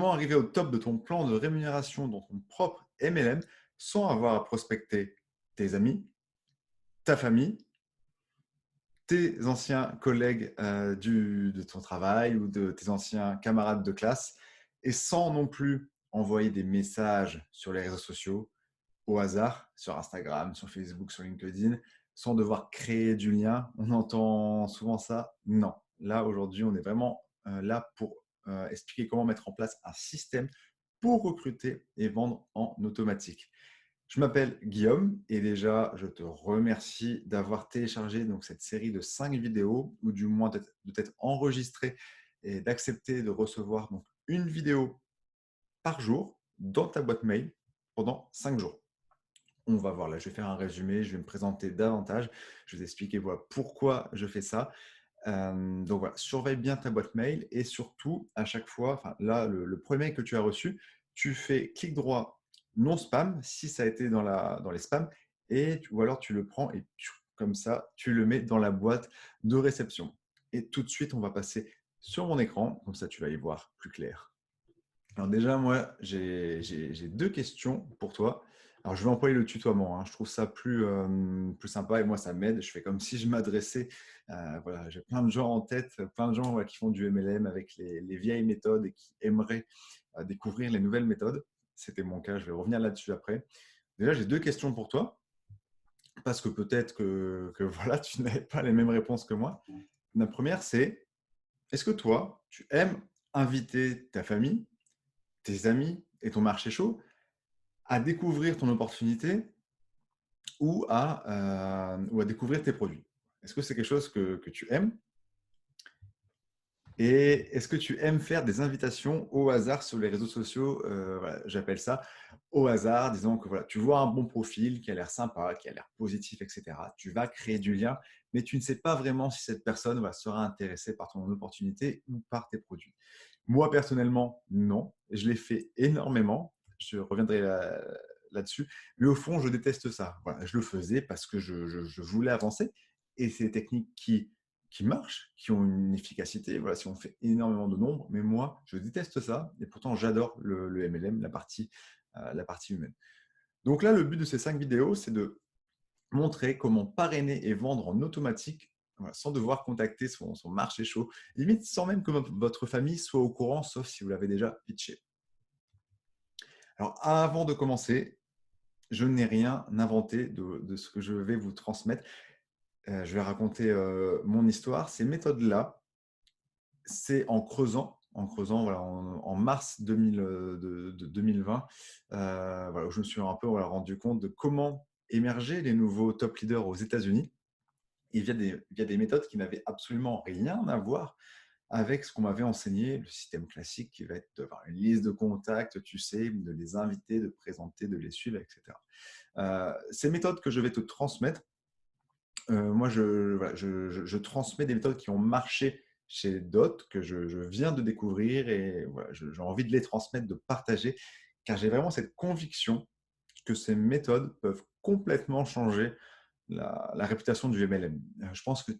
Comment arriver au top de ton plan de rémunération dans ton propre MLM sans avoir à prospecter tes amis, ta famille, tes anciens collègues de ton travail ou de tes anciens camarades de classe et sans non plus envoyer des messages sur les réseaux sociaux au hasard, sur Instagram, sur Facebook, sur LinkedIn, sans devoir créer du lien. On entend souvent ça. Non. Là, aujourd'hui, on est vraiment là pour expliquer comment mettre en place un système pour recruter et vendre en automatique. Je m'appelle Guillaume et déjà, je te remercie d'avoir téléchargé donc, cette série de 5 vidéos ou du moins de t'être enregistré et d'accepter de recevoir donc, une vidéo par jour dans ta boîte mail pendant 5 jours. On va voir là, je vais faire un résumé, je vais me présenter davantage, je vais t'expliquer voilà, pourquoi je fais ça. Donc voilà, surveille bien ta boîte mail et surtout, à chaque fois, enfin, là, le premier mail que tu as reçu, tu fais clic droit non spam si ça a été dans les spams ou alors tu le prends et comme ça, tu le mets dans la boîte de réception. Et tout de suite, on va passer sur mon écran, comme ça tu vas y voir plus clair. Alors déjà, moi, j'ai deux questions pour toi. Alors, je vais employer le tutoiement, hein. Je trouve ça plus sympa et moi, ça m'aide. Je fais comme si je m'adressais. Voilà, j'ai plein de gens en tête, plein de gens voilà, qui font du MLM avec les vieilles méthodes et qui aimeraient découvrir les nouvelles méthodes. C'était mon cas, je vais revenir là-dessus après. Déjà, j'ai deux questions pour toi parce que peut-être que voilà, tu n'avais pas les mêmes réponses que moi. La première, c'est est-ce que toi, tu aimes inviter ta famille, tes amis et ton marché chaud à découvrir ton opportunité ou à découvrir tes produits? Est-ce que c'est quelque chose que tu aimes? Et est-ce que tu aimes faire des invitations au hasard sur les réseaux sociaux? Voilà, j'appelle ça au hasard, disons que voilà, tu vois un bon profil qui a l'air sympa, qui a l'air positif, et cetera. Tu vas créer du lien, mais tu ne sais pas vraiment si cette personne sera intéressée par ton opportunité ou par tes produits. Moi, personnellement, non. Je l'ai fait énormément. Je reviendrai là-dessus. Mais au fond, je déteste ça. Voilà, je le faisais parce que je voulais avancer. Et c'est des techniques qui marchent, qui ont une efficacité. Voilà, si on fait énormément de nombres, mais moi, je déteste ça. Et pourtant, j'adore le MLM, la partie humaine. Donc là, le but de ces 5 vidéos, c'est de montrer comment parrainer et vendre en automatique voilà, sans devoir contacter son marché chaud, limite sans même que votre famille soit au courant, sauf si vous l'avez déjà pitché. Alors, avant de commencer, je n'ai rien inventé de ce que je vais vous transmettre. Je vais raconter mon histoire. Ces méthodes-là, c'est en creusant voilà, en mars 2020, voilà, où je me suis un peu voilà, rendu compte de comment émerger les nouveaux top leaders aux États-Unis et via des méthodes qui n'avaient absolument rien à voir avec ce qu'on m'avait enseigné, le système classique qui va être d'avoir une liste de contacts, tu sais, de les inviter, de présenter, de les suivre, etc. Ces méthodes que je vais te transmettre, moi, voilà, je transmets des méthodes qui ont marché chez d'autres, que je viens de découvrir et voilà, j'ai envie de les transmettre, de partager, car j'ai vraiment cette conviction que ces méthodes peuvent complètement changer la réputation du MLM. Je pense que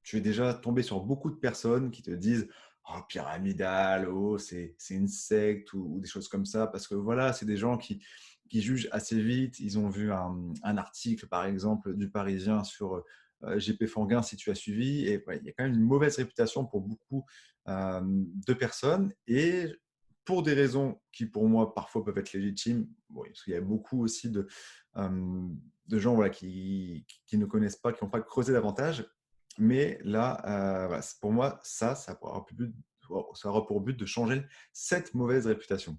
tu es déjà tombé sur beaucoup de personnes qui te disent oh, pyramidal, oh, c'est une secte ou des choses comme ça, parce que voilà, c'est des gens qui jugent assez vite. Ils ont vu un article, par exemple, du Parisien sur GP Fanguin, si tu as suivi, et ouais, il y a quand même une mauvaise réputation pour beaucoup de personnes, et pour des raisons qui, pour moi, parfois peuvent être légitimes, bon, parce qu'il y a beaucoup aussi de gens voilà, qui ne connaissent pas, qui n'ont pas creusé davantage. Mais là, voilà, pour moi, ça aura pour but de changer cette mauvaise réputation.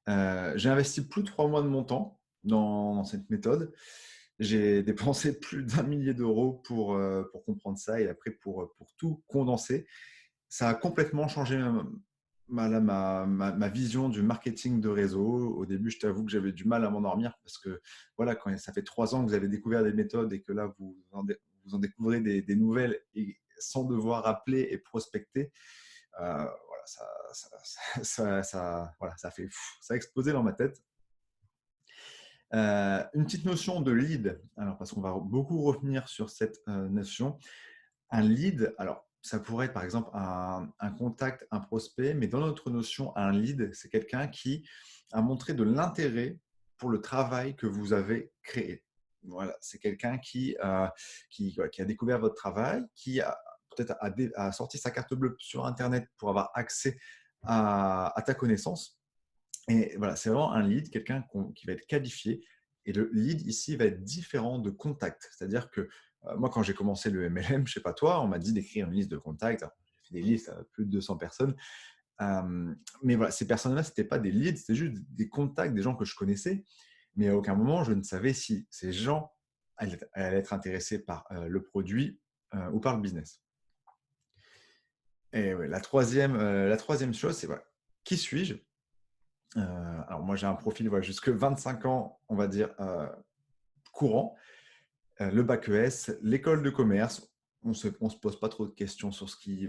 J'ai investi plus de 3 mois de mon temps dans cette méthode. J'ai dépensé plus d'1 millier d'euros pour comprendre ça et après pour tout condenser. Ça a complètement changé ma vision du marketing de réseau. Au début, je t'avoue que j'avais du mal à m'endormir parce que voilà, quand ça fait 3 ans que vous avez découvert des méthodes et que là, vous en découvrez des nouvelles et sans devoir appeler et prospecter, voilà, voilà, ça a explosé dans ma tête. Une petite notion de lead, alors parce qu'on va beaucoup revenir sur cette notion. Un lead, alors ça pourrait être par exemple un contact, un prospect, mais dans notre notion, un lead, c'est quelqu'un qui a montré de l'intérêt pour le travail que vous avez créé. Voilà, c'est quelqu'un voilà, qui a découvert votre travail, qui a peut-être a sorti sa carte bleue sur Internet pour avoir accès à ta connaissance. Et voilà, c'est vraiment un lead, quelqu'un qui va être qualifié. Et le lead ici va être différent de contact. C'est-à-dire que moi, quand j'ai commencé le MLM, je ne sais pas toi, on m'a dit d'écrire une liste de contacts. Alors, j'ai fait des listes à plus de 200 personnes. Mais voilà, ces personnes-là, ce n'étaient pas des leads, c'était juste des contacts, des gens que je connaissais. Mais à aucun moment, je ne savais si ces gens allaient être intéressés par le produit ou par le business. Et ouais, la troisième chose, c'est voilà, qui suis-je? Alors moi, j'ai un profil voilà, jusque 25 ans, on va dire, courant. Le bac ES, l'école de commerce. On se pose pas trop de questions sur ce qui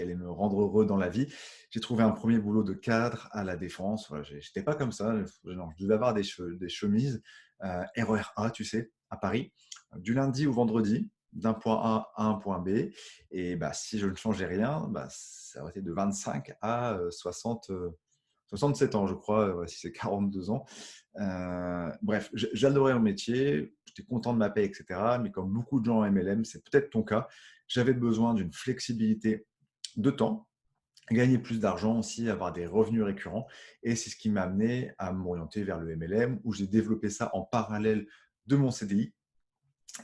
allait me rendre heureux dans la vie. J'ai trouvé un premier boulot de cadre à la Défense. Voilà, j'étais pas comme ça. Je devais avoir des chemises RER A, tu sais, à Paris, du lundi au vendredi, d'un point A à un point B. Et bah, si je ne changeais rien, bah, ça aurait été de 25 à 67 ans, je crois, si c'est 42 ans. Bref, j'adorais mon métier, j'étais content de ma paie, etc. Mais comme beaucoup de gens en MLM, c'est peut-être ton cas, j'avais besoin d'une flexibilité de temps, gagner plus d'argent aussi, avoir des revenus récurrents. Et c'est ce qui m'a amené à m'orienter vers le MLM, où j'ai développé ça en parallèle de mon CDI.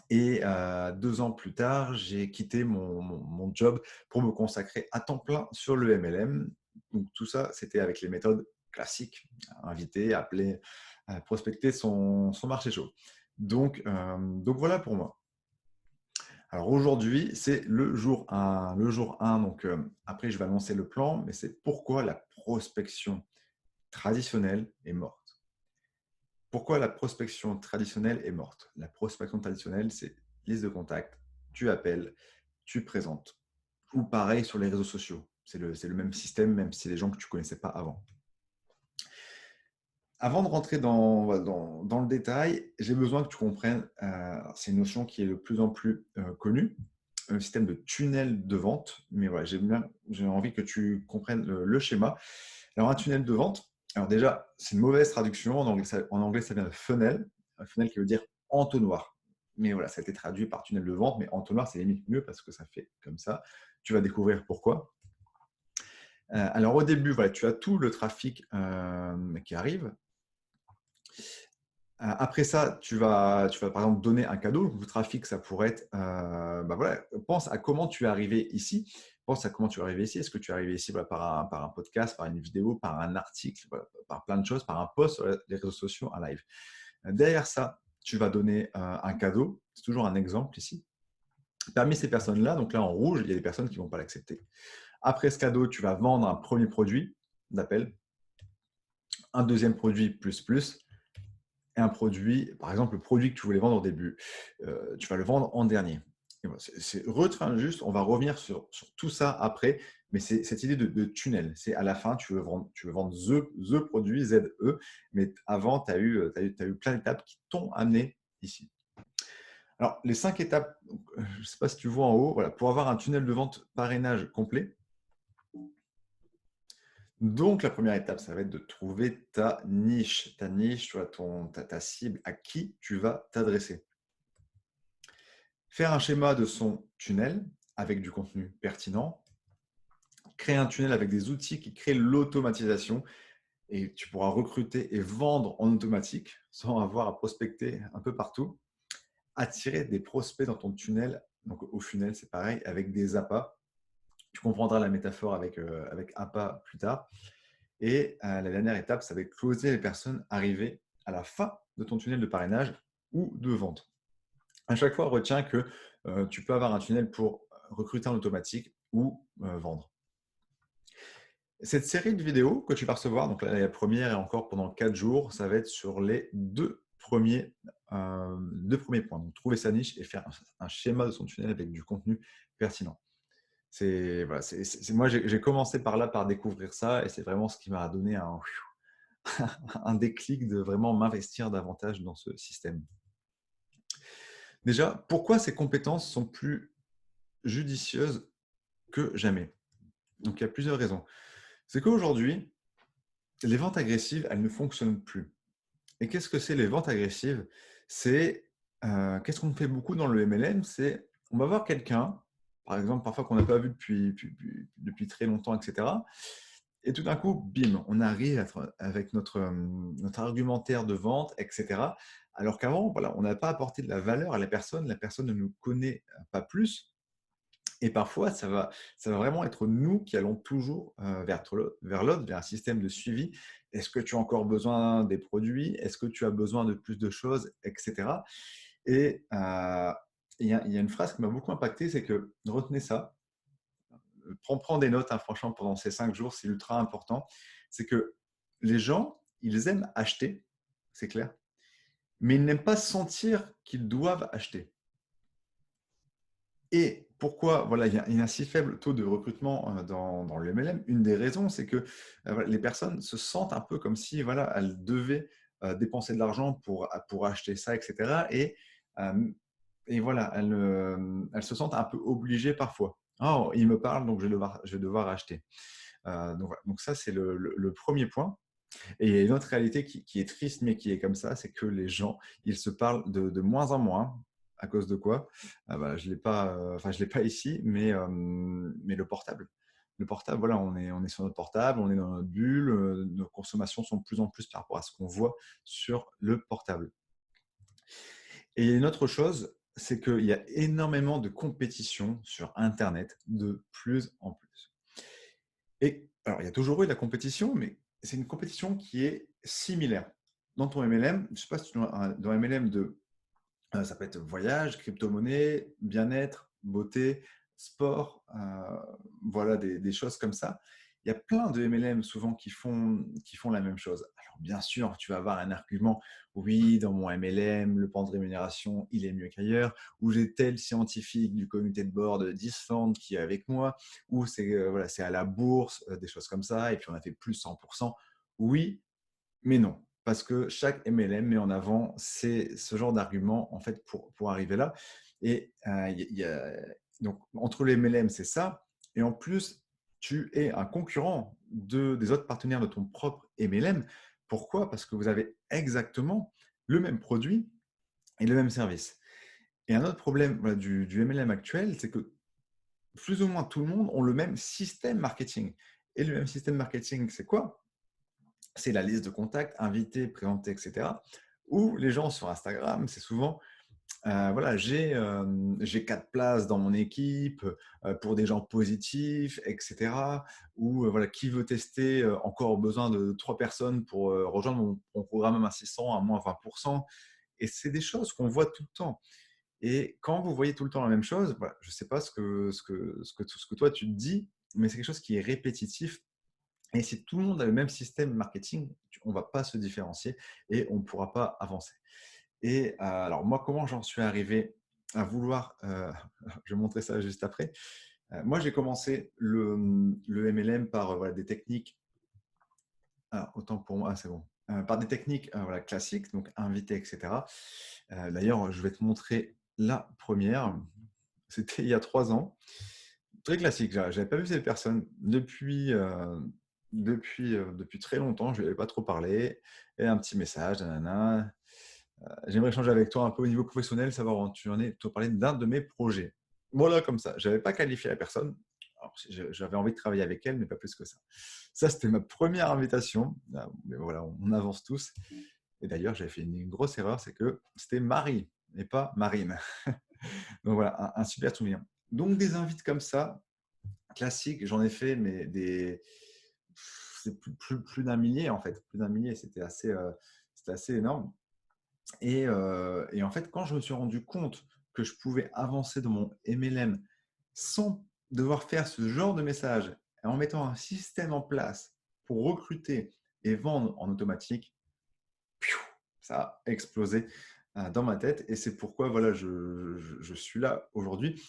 Et 2 ans plus tard, j'ai quitté mon job pour me consacrer à temps plein sur le MLM. Donc tout ça, c'était avec les méthodes classiques, inviter, appeler, prospecter son marché chaud. Donc voilà pour moi. Alors aujourd'hui, c'est le jour 1. Le jour 1, donc après je vais annoncer le plan, mais c'est pourquoi la prospection traditionnelle est morte. Pourquoi la prospection traditionnelle est morte? La prospection traditionnelle, c'est liste de contacts, tu appelles, tu présentes. Ou pareil sur les réseaux sociaux. C'est le même système, même si c'est des gens que tu ne connaissais pas avant. Avant de rentrer dans le détail, j'ai besoin que tu comprennes, c'est une notion qui est de plus en plus connue, un système de tunnel de vente. Mais voilà, j'ai envie que tu comprennes le schéma. Alors, un tunnel de vente, alors déjà, c'est une mauvaise traduction. En anglais, ça vient de funnel, un funnel qui veut dire entonnoir. Mais voilà, ça a été traduit par tunnel de vente, mais entonnoir, c'est limite mieux parce que ça fait comme ça. Tu vas découvrir pourquoi. Alors, au début, voilà, tu as tout le trafic qui arrive. Après ça, tu vas par exemple donner un cadeau. Le trafic, ça pourrait être, bah voilà, pense à comment tu es arrivé ici. Pense à comment tu es arrivé ici. Est-ce que tu es arrivé ici voilà, par un podcast, par une vidéo, par un article, voilà, par plein de choses, par un post sur les réseaux sociaux, un live. Derrière ça, tu vas donner un cadeau. C'est toujours un exemple ici. Parmi ces personnes-là, donc là en rouge, il y a des personnes qui ne vont pas l'accepter. Après ce cadeau, tu vas vendre un premier produit d'appel, un deuxième produit plus, et un produit, par exemple, le produit que tu voulais vendre au début, tu vas le vendre en dernier. Et voilà, retrain juste, on va revenir sur tout ça après, mais c'est cette idée de tunnel. C'est à la fin, tu veux vendre the produit, ZE, mais avant, tu as eu plein d'étapes qui t'ont amené ici. Alors, les 5 étapes, je ne sais pas si tu vois en haut, voilà, pour avoir un tunnel de vente parrainage complet. Donc, la première étape, ça va être de trouver ta niche. Ta niche, tu vois, ta cible, à qui tu vas t'adresser. Faire un schéma de son tunnel avec du contenu pertinent. Créer un tunnel avec des outils qui créent l'automatisation et tu pourras recruter et vendre en automatique sans avoir à prospecter un peu partout. Attirer des prospects dans ton tunnel. Donc, au funnel, c'est pareil, avec des appâts. Tu comprendras la métaphore avec appât plus tard. Et la dernière étape, ça va être closer les personnes arrivées à la fin de ton tunnel de parrainage ou de vente. À chaque fois, retiens que tu peux avoir un tunnel pour recruter en automatique ou vendre. Cette série de vidéos que tu vas recevoir, donc la première et encore pendant 4 jours, ça va être sur les deux premiers points. Donc, trouver sa niche et faire un schéma de son tunnel avec du contenu pertinent. Voilà, moi, j'ai commencé par là, par découvrir ça, et c'est vraiment ce qui m'a donné un déclic de vraiment m'investir davantage dans ce système. Déjà, pourquoi ces compétences sont plus judicieuse que jamais. Donc, il y a plusieurs raisons. C'est qu'aujourd'hui, les ventes agressives, elles ne fonctionnent plus. Et qu'est-ce que c'est les ventes agressives? C'est, qu'est-ce qu'on fait beaucoup dans le MLM? C'est, on va voir quelqu'un, par exemple, parfois qu'on n'a pas vu depuis très longtemps, etc. Et tout d'un coup, bim, on arrive avec notre argumentaire de vente, etc. Alors qu'avant, voilà, on n'a pas apporté de la valeur à la personne ne nous connaît pas plus. Et parfois, ça va vraiment être nous qui allons toujours vers l'autre, vers un système de suivi. Est-ce que tu as encore besoin des produits? Est-ce que tu as besoin de plus de choses, etc. Et il y a une phrase qui m'a beaucoup impacté, c'est que retenez ça, prends des notes, hein, franchement, pendant ces 5 jours, c'est ultra important. C'est que les gens, ils aiment acheter, c'est clair, mais ils n'aiment pas sentir qu'ils doivent acheter. Et pourquoi voilà, il y a un si faible taux de recrutement dans le MLM? Une des raisons, c'est que voilà, les personnes se sentent un peu comme si voilà, elles devaient dépenser de l'argent pour acheter ça, etc. Euh, et voilà, elles se sentent un peu obligées parfois. Oh, il me parle, donc je vais devoir acheter. Donc, voilà. Donc ça, c'est le premier point. Et il y a une autre réalité qui est triste, mais qui est comme ça, c'est que les gens, ils se parlent de moins en moins. À cause de quoi? Bah, je l'ai pas, enfin, je l'ai pas ici, mais le portable. Le portable, voilà, on est sur notre portable, on est dans notre bulle, nos consommations sont de plus en plus par rapport à ce qu'on voit sur le portable. Et il y a une autre chose, c'est qu'il y a énormément de compétition sur Internet de plus en plus. Et alors, il y a toujours eu de la compétition, mais c'est une compétition qui est similaire. Dans ton MLM, je ne sais pas si tu as dans MLM ça peut être voyage, crypto-monnaie, bien-être, beauté, sport, voilà des choses comme ça. Il y a plein de MLM souvent qui font la même chose. Alors bien sûr, tu vas avoir un argument, oui, dans mon MLM, le plan de rémunération, il est mieux qu'ailleurs, ou j'ai tel scientifique du comité de board d'Islande qui est avec moi, ou voilà, c'est à la bourse, des choses comme ça, et puis on a fait plus 100%. Oui, mais non, parce que chaque MLM met en avant ce genre d'argument en fait pour arriver là. Et donc entre les MLM, c'est ça. Et en plus, tu es un concurrent des autres partenaires de ton propre MLM. Pourquoi? Parce que vous avez exactement le même produit et le même service. Et un autre problème voilà, du MLM actuel, c'est que plus ou moins tout le monde ont le même système marketing. Et le même système marketing, c'est quoi? C'est la liste de contacts, invités, présentés, etc. Ou les gens sur Instagram, c'est souvent, voilà, j'ai 4 places dans mon équipe pour des gens positifs, etc. Ou voilà, qui veut tester, encore besoin de 3 personnes pour rejoindre mon programme à 600 à moins 20%. Et c'est des choses qu'on voit tout le temps. Et quand vous voyez tout le temps la même chose, voilà, je ne sais pas ce que toi tu te dis, mais c'est quelque chose qui est répétitif et si tout le monde a le même système marketing, on ne va pas se différencier et on ne pourra pas avancer. Et alors moi, comment j'en suis arrivé à vouloir, je vais montrer ça juste après. Moi, j'ai commencé le MLM par voilà, des techniques, autant pour moi, c'est bon, par des techniques voilà, classiques, donc inviter, etc. D'ailleurs, je vais te montrer la première. C'était il y a 3 ans. Très classique, j'avais pas vu cette personne depuis très longtemps, je lui avais pas trop parlé et un petit message, nanana, «J'aimerais échanger avec toi un peu au niveau professionnel, savoir où tu en es, te parler d'un de mes projets». Voilà comme ça, j'avais pas qualifié la personne. Alors j'avais envie de travailler avec elle, mais pas plus que ça. Ça, c'était ma première invitation, mais voilà, on avance tous et d'ailleurs, j'avais fait une grosse erreur, c'est que c'était Marie et pas Marine. Donc voilà, un super souvenir. Donc des invites comme ça, classiques, j'en ai fait, mais c'est plus d'un millier en fait, plus d'un millier, c'était assez énorme. Et en fait, quand je me suis rendu compte que je pouvais avancer dans mon MLM sans devoir faire ce genre de message, en mettant un système en place pour recruter et vendre en automatique, ça a explosé dans ma tête. Et c'est pourquoi voilà, je suis là aujourd'hui.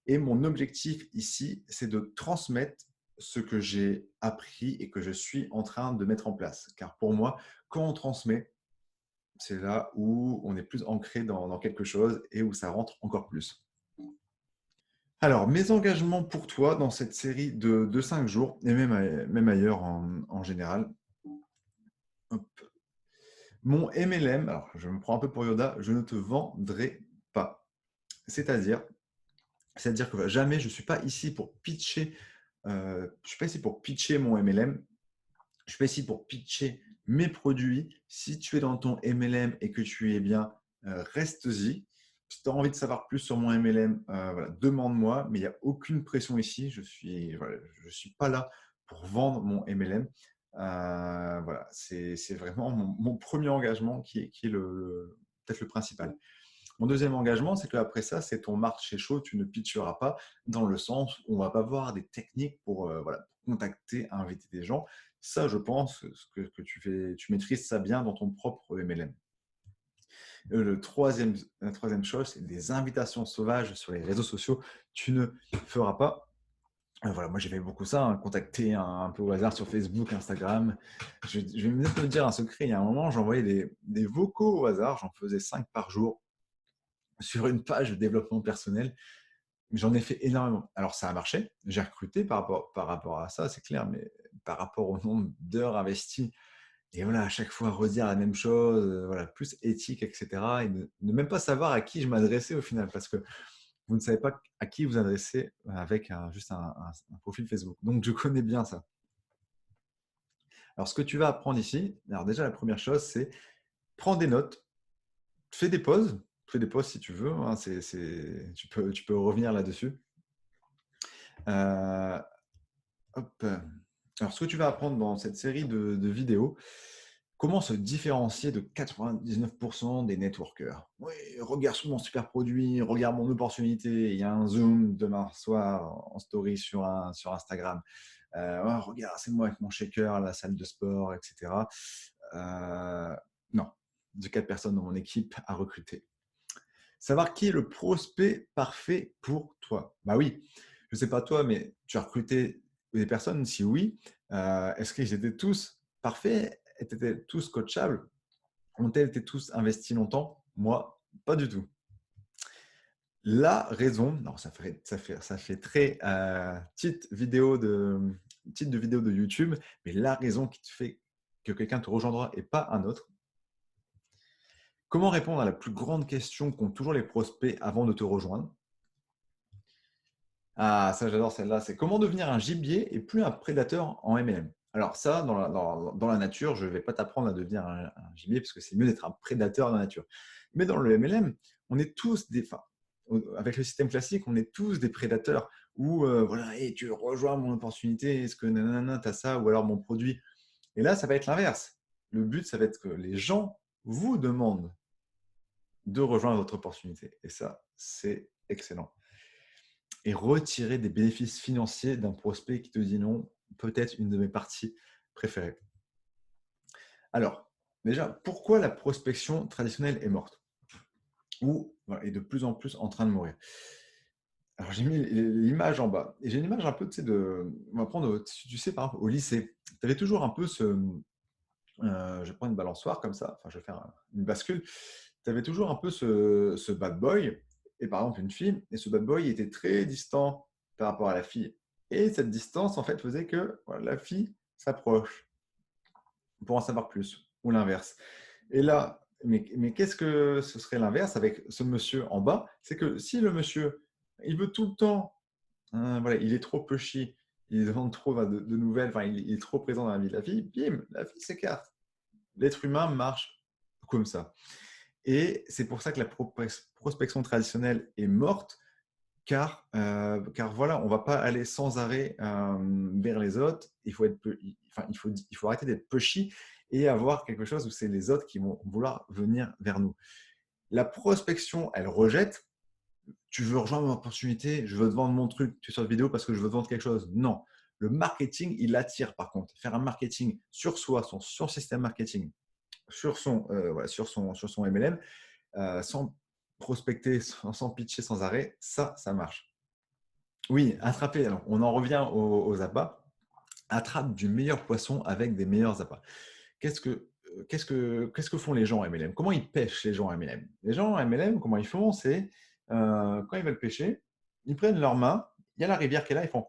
Et mon objectif ici, c'est de transmettre ce que j'ai appris et que je suis en train de mettre en place. Car pour moi, quand on transmet, c'est là où on est plus ancré dans quelque chose et où ça rentre encore plus. Alors, mes engagements pour toi dans cette série de 5 jours, et même ailleurs en général. Hop. Mon MLM, alors je me prends un peu pour Yoda, je ne te vendrai pas. C'est-à-dire, c'est-à-dire que jamais je ne suis pas ici pour pitcher, je suis pas ici pour pitcher mon MLM, je suis pas ici pour pitcher mes produits. Si tu es dans ton MLM et que tu es bien, reste-y. Si tu as envie de savoir plus sur mon MLM, voilà, demande-moi, mais il n'y a aucune pression ici. Voilà, je suis pas là pour vendre mon MLM. Voilà, c'est vraiment mon premier engagement qui est peut-être le principal. Mon deuxième engagement, c'est qu'après ça, c'est ton marché chaud, tu ne pitcheras pas dans le sens où on va pas voir des techniques pour, voilà, pour contacter, inviter des gens. Ça, je pense que tu fais, tu maîtrises ça bien dans ton propre MLM. La troisième chose, c'est des invitations sauvages sur les réseaux sociaux. Tu ne feras pas. Voilà, moi j'ai fait beaucoup ça, hein, contacter un peu au hasard sur Facebook, Instagram. Je vais même te dire un secret, il y a un moment, j'envoyais des vocaux au hasard, j'en faisais 5 par jour sur une page de développement personnel. J'en ai fait énormément. Alors ça a marché, j'ai recruté par rapport à ça, c'est clair, mais par rapport au nombre d'heures investies, et voilà, à chaque fois redire la même chose, voilà, plus éthique, etc. Et ne même pas savoir à qui je m'adressais au final, parce que vous ne savez pas à qui vous adressez avec juste un profil Facebook. Donc je connais bien ça. Alors ce que tu vas apprendre ici, alors déjà la première chose, c'est prends des notes, fais des pauses si tu veux, hein, tu peux revenir là-dessus. Euh, Hop. Alors, ce que tu vas apprendre dans cette série de vidéos, comment se différencier de 99% des networkers. Oui, regarde mon super produit, regarde mon opportunité. Il y a un Zoom demain soir en story sur Instagram. Ouais, regarde, c'est moi avec mon shaker, la salle de sport, etc. Non, j'ai 4 personnes dans mon équipe à recruter. Savoir qui est le prospect parfait pour toi. Bah oui, je ne sais pas toi, mais tu as recruté des personnes. Si oui, est-ce qu'ils étaient tous parfaits? Étaient tous coachables? Ont-ils été tous investis longtemps? Moi, pas du tout. La raison, non, ça fait très titre de vidéo de YouTube, mais la raison qui te fait que quelqu'un te rejoindra et pas un autre. Comment répondre à la plus grande question qu'ont toujours les prospects avant de te rejoindre? Ah, ça, j'adore celle-là. C'est comment devenir un gibier et plus un prédateur en MLM. Alors ça, dans la nature, je ne vais pas t'apprendre à devenir un gibier parce que c'est mieux d'être un prédateur dans la nature. Mais dans le MLM, on est tous des... Enfin, avec le système classique, on est tous des prédateurs où, voilà, hey, tu rejoins mon opportunité, est-ce que nanana, tu as ça, ou alors mon produit. Et là, ça va être l'inverse. Le but, ça va être que les gens vous demandent de rejoindre votre opportunité. Et ça, c'est excellent. Et retirer des bénéfices financiers d'un prospect qui te dit non, peut-être une de mes parties préférées. Alors, déjà, pourquoi la prospection traditionnelle est morte ou voilà, est de plus en plus en train de mourir? Alors, j'ai mis l'image en bas. Et j'ai une image un peu, tu sais, on va prendre, tu sais, par exemple, au lycée, tu avais toujours un peu je prends une balançoire comme ça, enfin, je vais faire une bascule. Tu avais toujours un peu ce bad boy, et par exemple une fille, et ce bad boy était très distant par rapport à la fille. Et cette distance, en fait, faisait que voilà, la fille s'approche pour en savoir plus, ou l'inverse. Et là, mais qu'est-ce que ce serait l'inverse avec ce monsieur en bas? C'est que si le monsieur, il veut tout le temps, hein, voilà, il est trop pushy, il demande trop de nouvelles, enfin, il est trop présent dans la vie de la fille, bim, la fille s'écarte. L'être humain marche comme ça. Et c'est pour ça que la prospection traditionnelle est morte, car voilà, on ne va pas aller sans arrêt vers les autres. Il faut arrêter d'être pushy et avoir quelque chose où c'est les autres qui vont vouloir venir vers nous. La prospection, elle rejette. Tu veux rejoindre mon opportunité, je veux te vendre mon truc, tu es sur la vidéo parce que je veux te vendre quelque chose. Non. Le marketing, il attire par contre. Faire un marketing sur soi, son système marketing, voilà, sur son MLM, sans prospecter, sans pitcher sans arrêt, ça marche. Oui, attraper. Alors, on en revient aux appâts. Attrape du meilleur poisson avec des meilleurs appâts. Qu'est-ce que font les gens en MLM? Comment ils pêchent les gens en MLM? Les gens en MLM, comment ils font? C'est quand ils veulent pêcher, Ils prennent leurs mains, il y a la rivière qui est là, ils font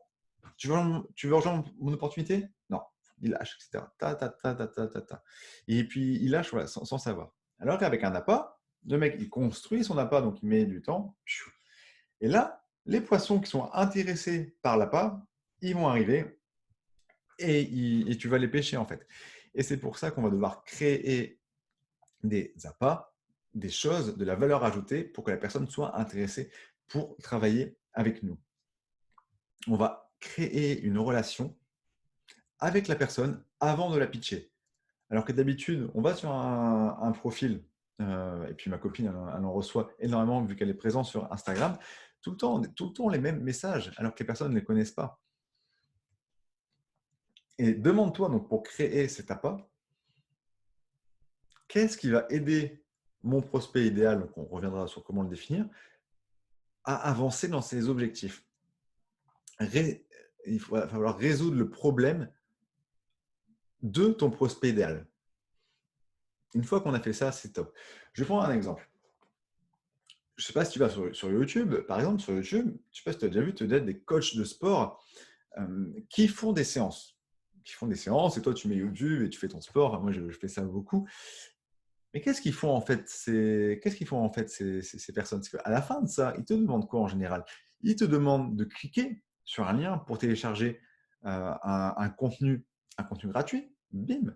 tu veux rejoindre mon opportunité? Non. Ils lâchent, etc. Ta, ta, ta, ta, ta, ta, ta. Et puis, ils lâchent voilà, sans savoir. Alors qu'avec un appât, le mec, il construit son appât, donc il met du temps. Et là, les poissons qui sont intéressés par l'appât, ils vont arriver et tu vas les pêcher en fait. Et c'est pour ça qu'on va devoir créer des appâts, des choses, de la valeur ajoutée pour que la personne soit intéressée pour travailler avec nous. On va créer une relation avec la personne avant de la pitcher. Alors que d'habitude, on va sur un profil, et puis ma copine, elle en reçoit énormément vu qu'elle est présente sur Instagram, tout le temps les mêmes messages, alors que les personnes ne les connaissent pas. Et demande-toi donc pour créer cet appât, qu'est-ce qui va aider mon prospect idéal, donc on reviendra sur comment le définir, à avancer dans ses objectifs. Il va falloir résoudre le problème de ton prospect idéal. Une fois qu'on a fait ça, c'est top. Je vais prendre un exemple. Je ne sais pas si tu vas sur YouTube, par exemple, sur YouTube, je ne sais pas si tu as déjà vu, tu as des coachs de sport qui font des séances. Qui font des séances, et toi, tu mets YouTube et tu fais ton sport. Enfin, moi, je fais ça beaucoup. Mais qu'est-ce qu'ils font en fait ces personnes? Parce qu'à la fin de ça, ils te demandent quoi en général? Ils te demandent de cliquer sur un lien pour télécharger un contenu gratuit. Bim!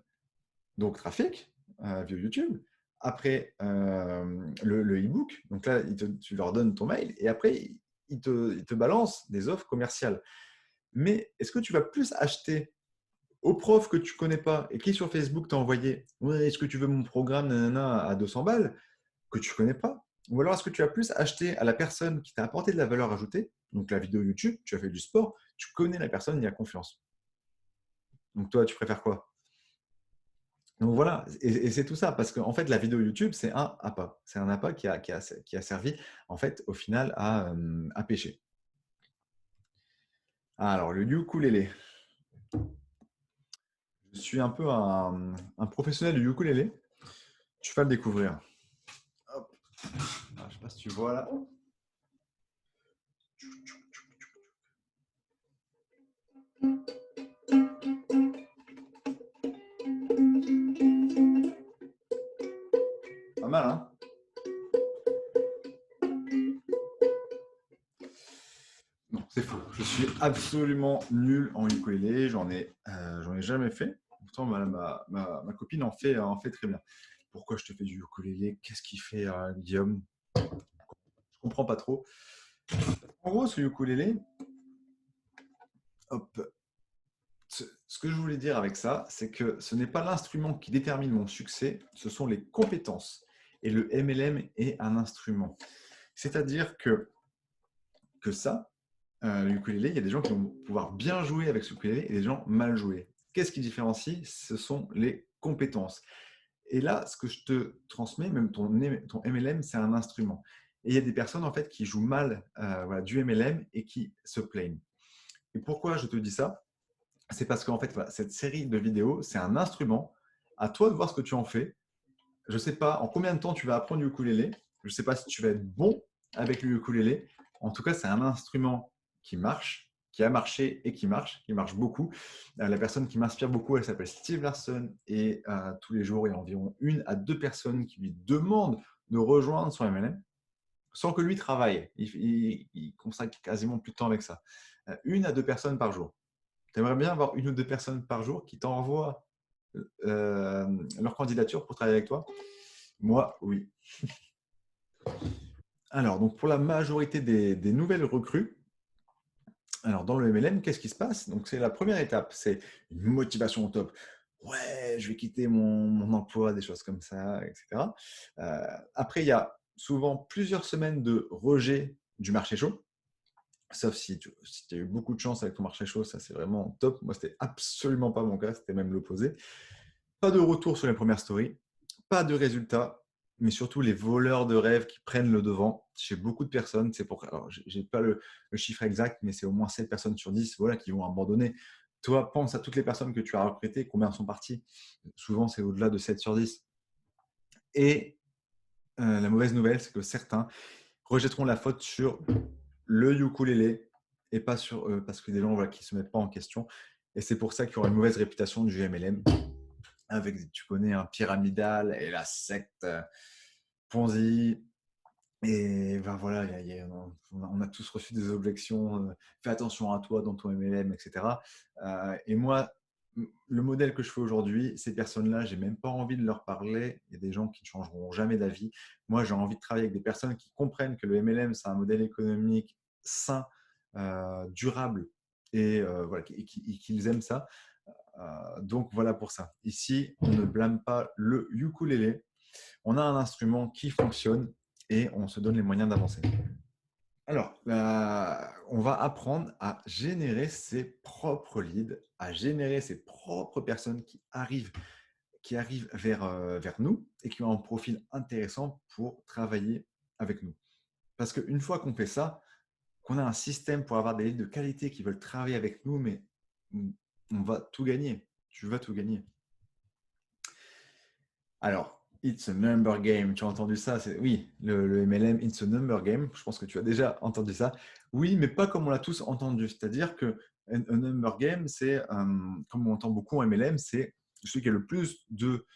Donc, trafic via YouTube. Après, le e-book. Donc là, tu leur donnes ton mail et après, ils te balancent des offres commerciales. Mais est-ce que tu vas plus acheter au prof que tu ne connais pas et qui sur Facebook t'a envoyé ouais, est-ce que tu veux mon programme nanana, à 200 balles que tu ne connais pas? Ou alors est-ce que tu vas plus acheter à la personne qui t'a apporté de la valeur ajoutée? Donc la vidéo YouTube, tu as fait du sport, tu connais la personne, il y a confiance. Donc toi, tu préfères quoi? Donc voilà, et c'est tout ça, parce qu'en fait, la vidéo YouTube, c'est un appât. C'est un appât qui a servi, en fait, au final, à pêcher. Alors, le ukulélé. Je suis un peu un professionnel du ukulélé. Tu vas le découvrir. Hop. Alors, je ne sais pas si tu vois là. Pas mal, hein? Non, c'est faux. Je suis absolument nul en ukulélé. J'en ai jamais fait. Pourtant, ma copine en fait très bien. Pourquoi je te fais du ukulélé? Qu'est-ce qu'il fait, Guillaume? Je comprends pas trop. En gros, ce ukulélé, hop, ce que je voulais dire avec ça, c'est que ce n'est pas l'instrument qui détermine mon succès, ce sont les compétences. Et le MLM est un instrument. C'est-à-dire que ça, le ukulélé, il y a des gens qui vont pouvoir bien jouer avec ce ukulélé et des gens mal jouer. Qu'est-ce qui différencie? Ce sont les compétences. Et là, ce que je te transmets, même ton MLM, c'est un instrument. Et il y a des personnes en fait qui jouent mal voilà, du MLM et qui se plaignent. Et pourquoi je te dis ça? C'est parce qu'en fait, voilà, cette série de vidéos, c'est un instrument. À toi de voir ce que tu en fais. Je ne sais pas en combien de temps tu vas apprendre le ukulélé. Je ne sais pas si tu vas être bon avec le ukulélé. En tout cas, c'est un instrument qui marche, qui a marché et qui marche beaucoup. La personne qui m'inspire beaucoup, elle s'appelle Steve Larson et tous les jours, il y a environ 1 à 2 personnes qui lui demandent de rejoindre son MLM sans que lui travaille. Il consacre quasiment plus de temps avec ça. 1 à 2 personnes par jour. Tu aimerais bien avoir 1 ou 2 personnes par jour qui t'envoient leur candidature pour travailler avec toi? Moi, oui. Alors, donc pour la majorité des nouvelles recrues, alors dans le MLM, qu'est-ce qui se passe? Donc c'est la première étape, c'est une motivation au top. Ouais, je vais quitter mon emploi, des choses comme ça, etc. Après, il y a souvent plusieurs semaines de rejet du marché chaud. Sauf si tu as eu beaucoup de chance avec ton marché chaud, ça c'est vraiment top. Moi, c'était absolument pas mon cas, c'était même l'opposé. Pas de retour sur les premières stories, pas de résultats, mais surtout les voleurs de rêves qui prennent le devant chez beaucoup de personnes. C'est pour, alors, j'ai pas le chiffre exact, mais c'est au moins 7 personnes sur 10 voilà, qui vont abandonner. Toi, pense à toutes les personnes que tu as recrutées, combien sont parties. Souvent, c'est au-delà de 7 sur 10. Et la mauvaise nouvelle, c'est que certains rejetteront la faute sur le ukulélé et pas sur eux, parce que des gens voilà, qui ne se mettent pas en question. Et c'est pour ça qu'il y aura une mauvaise réputation du MLM, avec, tu connais, un pyramidal et la secte Ponzi. Et ben voilà, on a tous reçu des objections, fais attention à toi dans ton MLM, etc. Et moi, le modèle que je fais aujourd'hui, ces personnes-là, j'ai même pas envie de leur parler. Il y a des gens qui ne changeront jamais d'avis. Moi, j'ai envie de travailler avec des personnes qui comprennent que le MLM, c'est un modèle économique sain, durable, et voilà, et qu'ils aiment ça. Donc voilà pour ça. Ici, on ne blâme pas le ukulélé. On a un instrument qui fonctionne et on se donne les moyens d'avancer. Alors, on va apprendre à générer ses propres leads, à générer ses propres personnes qui arrivent vers nous et qui ont un profil intéressant pour travailler avec nous. Parce qu'une fois qu'on fait ça, qu'on a un système pour avoir des leads de qualité qui veulent travailler avec nous, mais on va tout gagner. Tu vas tout gagner. Alors, it's a number game. Tu as entendu ça? Oui, le MLM, it's a number game. Je pense que tu as déjà entendu ça. Oui, mais pas comme on l'a tous entendu. C'est-à-dire que un number game, c'est, comme on entend beaucoup en MLM, c'est celui qui a le plus de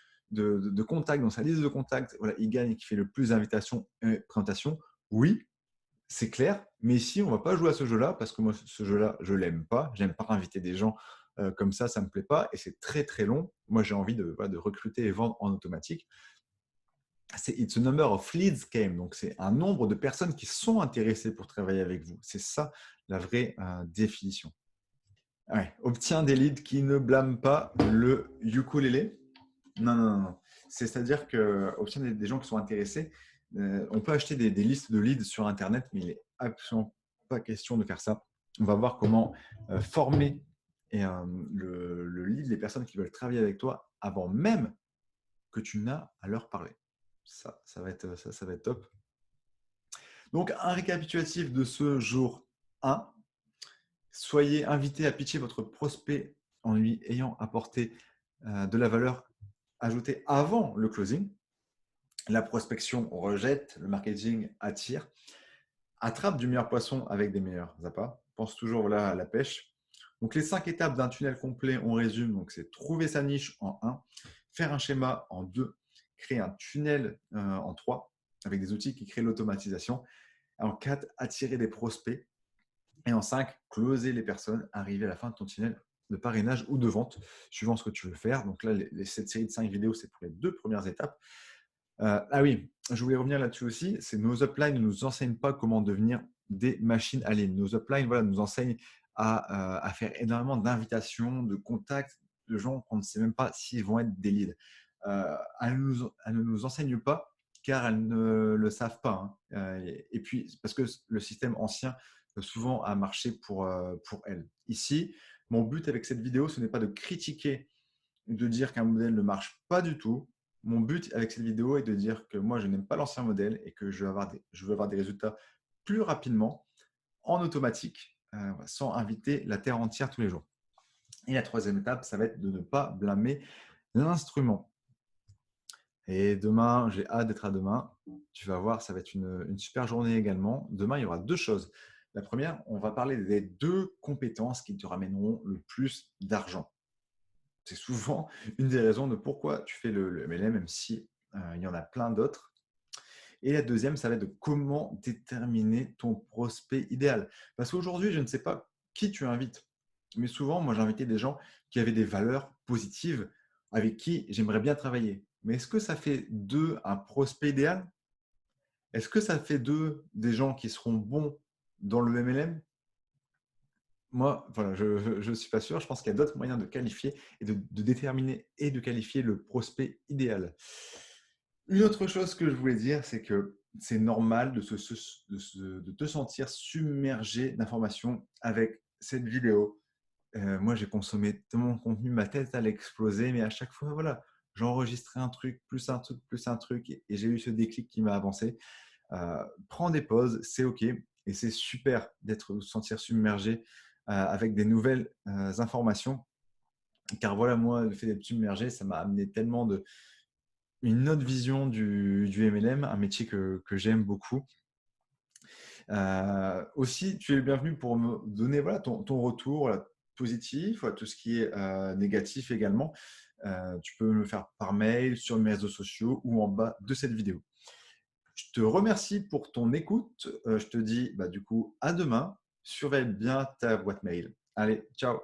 contacts dans sa liste de contacts. Voilà, il gagne et qui fait le plus d'invitations et présentations. Oui, c'est clair. Mais ici, on ne va pas jouer à ce jeu-là parce que moi, ce jeu-là, je ne l'aime pas. Je n'aime pas inviter des gens comme ça ne me plaît pas et c'est très très long. Moi, j'ai envie de recruter et vendre en automatique. C'est It's a number of leads game, donc c'est un nombre de personnes qui sont intéressées pour travailler avec vous. C'est ça la vraie définition. Ouais. Obtiens des leads qui ne blâment pas le ukulélé. Non, non, non, non. C'est-à-dire que obtient des gens qui sont intéressés. On peut acheter des listes de leads sur Internet, mais il n'est absolument pas question de faire ça. On va voir comment former et, le lead, les personnes qui veulent travailler avec toi avant même que tu n'as à leur parler. Ça va être top. Donc, un récapitulatif de ce jour 1. Soyez invité à pitcher votre prospect en lui ayant apporté de la valeur ajoutée avant le closing. La prospection rejette, le marketing attire. Attrape du meilleur poisson avec des meilleurs appâts. Pense toujours voilà, à la pêche. Donc, les 5 étapes d'un tunnel complet, on résume. Donc, c'est trouver sa niche en 1, faire un schéma en 2, créer un tunnel en 3 avec des outils qui créent l'automatisation. En 4, attirer des prospects. Et en 5, closer les personnes, arriver à la fin de ton tunnel de parrainage ou de vente, suivant ce que tu veux faire. Donc là, cette série de 5 vidéos, c'est pour les 2 premières étapes. Ah oui, je voulais revenir là-dessus aussi. C'est nos uplines ne nous enseignent pas comment devenir des machines à lead. Nos uplines voilà, nous enseignent à faire énormément d'invitations, de contacts de gens qu'on ne sait même pas s'ils vont être des leads. Elles ne nous enseignent pas car elles ne le savent pas. Hein. Et puis, parce que le système ancien souvent a marché pour elles. Ici, mon but avec cette vidéo, ce n'est pas de critiquer, de dire qu'un modèle ne marche pas du tout. Mon but avec cette vidéo est de dire que moi, je n'aime pas l'ancien modèle et que je veux avoir des résultats plus rapidement, en automatique, sans inviter la terre entière tous les jours. Et la troisième étape, ça va être de ne pas blâmer l'instrument. Et demain, j'ai hâte d'être à demain. Tu vas voir, ça va être une super journée également. Demain, il y aura 2 choses. La première, on va parler des 2 compétences qui te ramèneront le plus d'argent. C'est souvent une des raisons de pourquoi tu fais le MLM, même si il y en a plein d'autres. Et la deuxième, ça va être de comment déterminer ton prospect idéal. Parce qu'aujourd'hui, je ne sais pas qui tu invites. Mais souvent, moi, j'ai invité des gens qui avaient des valeurs positives, avec qui j'aimerais bien travailler. Mais est-ce que ça fait d'eux un prospect idéal? Est-ce que ça fait d'eux des gens qui seront bons dans le MLM? Moi, voilà, je ne suis pas sûr. Je pense qu'il y a d'autres moyens de qualifier et de déterminer et de qualifier le prospect idéal. Une autre chose que je voulais dire, c'est que c'est normal de te sentir submergé d'informations avec cette vidéo. Moi, j'ai consommé tellement de contenu, ma tête allait exploser, mais à chaque fois, voilà, j'enregistrais un truc, plus un truc, plus un truc, et j'ai eu ce déclic qui m'a avancé. Prends des pauses, c'est OK, et c'est super de se sentir submergé avec des nouvelles informations, car voilà, moi, le fait d'être submergé, ça m'a amené tellement une autre vision du MLM, un métier que j'aime beaucoup. Aussi, tu es le bienvenu pour me donner voilà, ton retour voilà, positif, voilà, tout ce qui est négatif également. Tu peux me le faire par mail, sur mes réseaux sociaux ou en bas de cette vidéo. Je te remercie pour ton écoute. Je te dis du coup à demain. Surveille bien ta boîte mail. Allez, ciao.